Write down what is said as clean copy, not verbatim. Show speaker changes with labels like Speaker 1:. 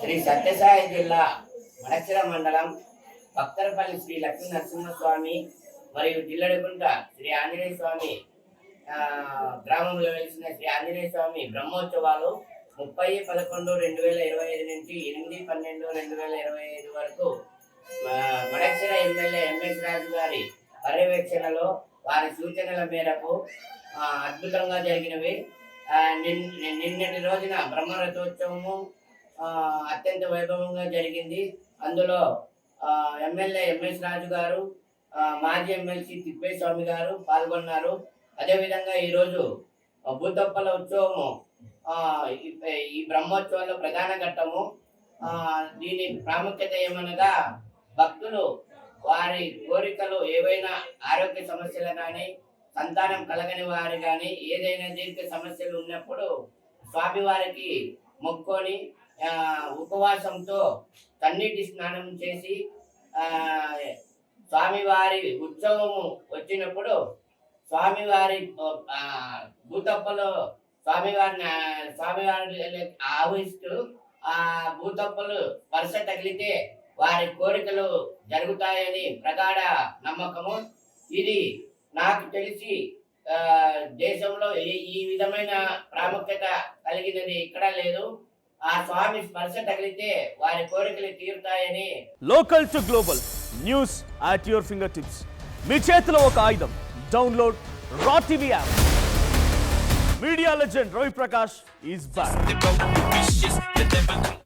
Speaker 1: శ్రీ సత్యసాయి జిల్లా మడచిర మండలం భక్తరపల్లి శ్రీ లక్ష్మీ నరసింహస్వామి మరియు జిల్లడిగుంట శ్రీ ఆంజనేయ స్వామి గ్రామంలో వెలిసిన శ్రీ ఆంజనేయ స్వామి బ్రహ్మోత్సవాలు 30/11/2025 నుంచి 8/12/2025 వరకు మడచిర ఎమ్మెల్యే ఎంఎస్ రాజు గారి పర్యవేక్షణలో వారి సూచనల మేరకు అద్భుతంగా జరిగినవి. నిన్నటి రోజున బ్రహ్మరథోత్సవము అత్యంత వైభవంగా జరిగింది. అందులో ఎమ్మెల్యే ఎంఎస్ రాజు గారు, మాజీ ఎమ్మెల్సీ తిప్పేస్వామి గారు పాల్గొన్నారు. అదేవిధంగా ఈరోజు భూతప్పల ఉత్సవము ఈ బ్రహ్మోత్సవాల్లో ప్రధాన ఘట్టము. దీని ప్రాముఖ్యత ఏమనగా భక్తులు వారి కోరికలు ఏవైనా ఆరోగ్య సమస్యలు కానీ, సంతానం కలగని వారు కానీ, ఏదైనా దీర్ఘ సమస్యలు ఉన్నప్పుడు స్వామివారికి మొక్కొని ఉపవాసంతో తన్నీటి స్నానం చేసి స్వామివారి ఉత్సవము వచ్చినప్పుడు స్వామివారి భూతప్పలో స్వామివారిని ఆహ్వానిస్తూ ఆ భూతప్పలు స్పర్శ తగిలితే వారి కోరికలు జరుగుతాయని ప్రగాఢ నమ్మకము. ఇది నాకు తెలిసి దేశంలో ఈ విధమైన ప్రాముఖ్యత కలిగినది ఎక్కడా లేదు. ఆ స్వామి స్పర్శ తగిలితే వారి కోరికలు తీరుతాయని.
Speaker 2: Local to global news at your finger tips. మీ చేతిలో ఒక ఆయుధం. Download R TV app. Media legend Ravi Prakash is back.